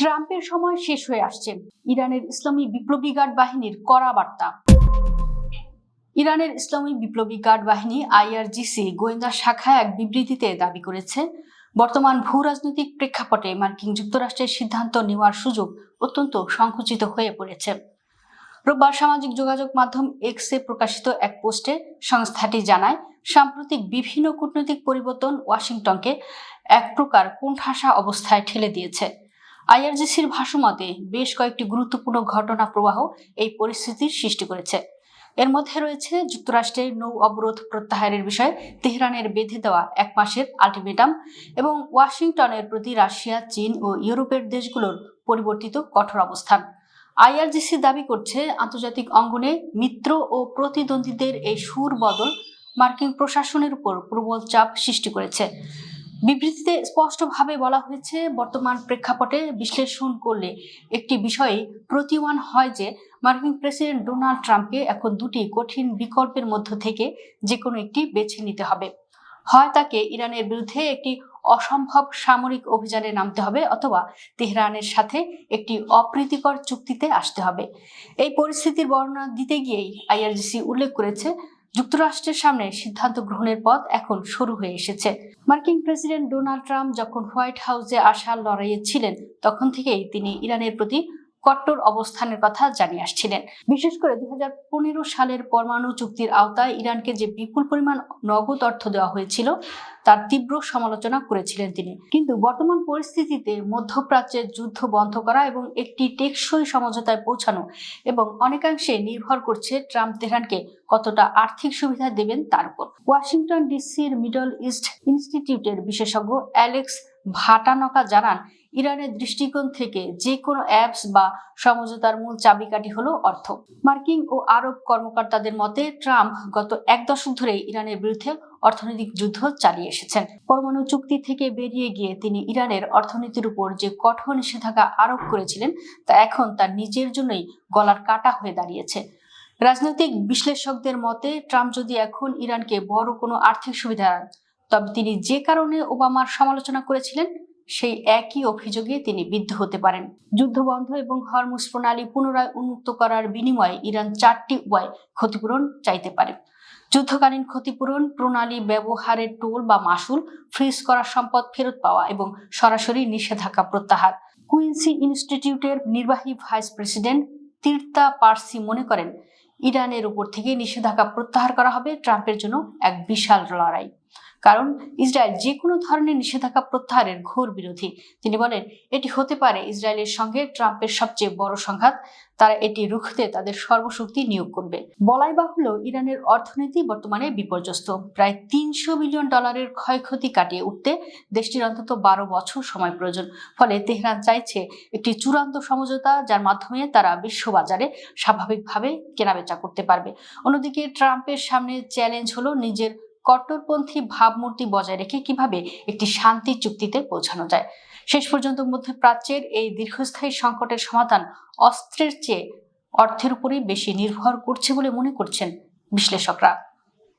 ট্রাম্পের সময় শেষ হয়ে আসছে। ইরানের ইসলামী বিপ্লবী গার্ড বাহিনীর কড়া বার্তা। ইরানের ইসলামী বিপ্লবী গার্ড বাহিনী আইআরজিসি গোয়েন্দা শাখা এক বিবৃতিতে দাবি করেছে, বর্তমান ভূ রাজনৈতিক প্রেক্ষাপটে মার্কিন যুক্তরাষ্ট্রের সিদ্ধান্ত নেওয়ার সুযোগ অত্যন্ত সংকুচিত হয়ে পড়েছে। রোববার সামাজিক যোগাযোগ মাধ্যম এক্সে প্রকাশিত এক পোস্টে সংস্থাটি জানায়, সাম্প্রতিক বিভিন্ন কূটনৈতিক পরিবর্তন ওয়াশিংটনকে এক প্রকার কোণঠাসা অবস্থায় ঠেলে দিয়েছে। আইআরজিসির ভাষ্যমতে বেশ কয়েকটি গুরুত্বপূর্ণ ঘটনা প্রবাহ এই পরিস্থিতির সৃষ্টি করেছে। এর মধ্যে রয়েছে যুক্তরাষ্ট্রের নৌ অবরোধ প্রত্যাহারের বিষয়ে তেহরানের বেঁধে দেওয়া 1 মাসের আলটিমেটাম এবং ওয়াশিংটনের প্রতি রাশিয়া, চীন ও ইউরোপের দেশগুলোর পরিবর্তিত কঠোর অবস্থান। আইআরজিসি দাবি করছে, আন্তর্জাতিক অঙ্গনে মিত্র ও প্রতিদ্বন্দ্বীদের এই সুর বদল মার্কিন প্রশাসনের উপর প্রবল চাপ সৃষ্টি করেছে। বিবৃতিতে স্পষ্টভাবে বলা হয়েছে, বর্তমান প্রেক্ষাপটে বিশ্লেষণ করলে একটি বিষয়ে প্রতীয়মান হয় যে মার্কিন প্রেসিডেন্ট ডোনাল্ড ট্রাম্পকে এখন দুটি কঠিন বিকল্পের মধ্য থেকে যে কোনো একটি বেছে নিতে হবে। হয় তাকে ইরানের বিরুদ্ধে একটি অসম্ভব সামরিক অভিযানে নামতে হবে, অথবা তেহরানের সাথে একটি অপ্রীতিকর চুক্তিতে আসতে হবে। এই পরিস্থিতির বর্ণনা দিতে গিয়েই আইআরজিসি উল্লেখ করেছে, যুক্তরাষ্ট্রের সামনে সিদ্ধান্ত গ্রহণের পথ এখন শুরু হয়ে এসেছে। মার্কিন প্রেসিডেন্ট ডোনাল্ড ট্রাম্প যখন হোয়াইট হাউসে আসার লড়াইয়ে ছিলেন, তখন থেকেই তিনি ইরানের প্রতি কট্টর অবস্থানের কথা জানিয়ে আসছিলেন। বিশেষ করে 2015 সালের পরমাণু চুক্তির আওতায় ইরানকে যে বিপুল পরিমাণ নগদ অর্থ দেওয়া হয়েছিল, তার তীব্র সমালোচনা করেছিলেন তিনি। কিন্তু বর্তমান পরিস্থিতিতে মধ্যপ্রাচ্যের যুদ্ধ বন্ধ করা এবং একটি টেকসই সমঝোতায় পৌঁছানো এবং অনেকাংশে নির্ভর করছে ট্রাম্প তেহরানকে কতটা আর্থিক সুবিধা দেবেন তার উপর। ওয়াশিংটন ডিসির মিডল ইস্ট ইনস্টিটিউটের বিশেষজ্ঞ অ্যালেক্স ভাটানকা জানান, ইরানের দৃষ্টিকোণ থেকে যে কোনো অ্যাপস বা সমঝোতার মূল চাবিকাঠি হলো অর্থ। মার্কিন ও আরব কর্মকর্তাদের মতে, ট্রাম্প গত 1 দশক ধরে ইরানের বিরুদ্ধে অর্থনৈতিক যুদ্ধ চালিয়ে এসেছেন। পরমাণু চুক্তি থেকে বেরিয়ে গিয়ে তিনি ইরানের অর্থনীতির উপর যে কঠোর নিষেধাজ্ঞা আরোপ করেছিলেন, তা এখন তার নিজের জন্যই গলার কাটা হয়ে দাঁড়িয়েছে। রাজনৈতিক বিশ্লেষকদের মতে, ট্রাম্প যদি এখন ইরানকে বড় কোনো আর্থিক সুবিধা দেন, তবে তিনি যে কারণে ওবামার সমালোচনা করেছিলেন, সেই একই অভিযোগে তিনি বিদ্ধ হতে পারেন। যুদ্ধবন্ধ এবং হরমুজ প্রণালী পুনরায় উন্মুক্ত করার বিনিময়ে ইরান 4টি উপায়ে ক্ষতিপূরণ চাইতে পারে: যুদ্ধকালীন ক্ষতিপূরণ, প্রণালী ব্যবহারের টোল বা মাসুল, ফ্রিজ করা সম্পদ ফেরত পাওয়া এবং সরাসরি নিষেধাজ্ঞা প্রত্যাহার। কুইন্সি ইনস্টিটিউটের নির্বাহী ভাইস প্রেসিডেন্ট তীর্থা পার্সি মনে করেন, ইরানের উপর থেকে নিষেধাজ্ঞা প্রত্যাহার করা হবে ট্রাম্পের জন্য এক বিশাল লড়াই, কারণ ইসরায়েল যে কোনো ধরনের নিষেধাজ্ঞা প্রত্যাহারের ঘোর বিরোধী। তিনি বলেন, এটি হতে পারে ইসরায়েলের সঙ্গে ট্রাম্পের সবচেয়ে বড় সংঘাত। তারা এটি রুখতে তাদের সর্বশক্তি নিয়োগ করবে। বলাই বাহুল্য, ইরানের অর্থনীতি বর্তমানে বিপর্যস্ত। প্রায় $300 বিলিয়ন ক্ষয়ক্ষতি কাটিয়ে উঠতে দেশটির অন্তত 12 বছর সময় প্রয়োজন। ফলে তেহরান চাইছে একটি চূড়ান্ত সমঝোতা, যার মাধ্যমে তারা বিশ্ববাজারে স্বাভাবিকভাবে কেনাবেচা করতে পারবে। অন্যদিকে ট্রাম্পের সামনে চ্যালেঞ্জ হলো নিজের কট্টরপন্থী ভাবমূর্তি বজায় রেখে কিভাবে একটি শান্তি চুক্তিতে পৌঁছানো যায়। শেষ পর্যন্ত মধ্যপ্রাচ্যের এই দীর্ঘস্থায়ী সংকটের সমাধান অস্ত্রের চেয়ে অর্থের উপরেই বেশি নির্ভর করছে বলে মনে করছেন বিশ্লেষকরা।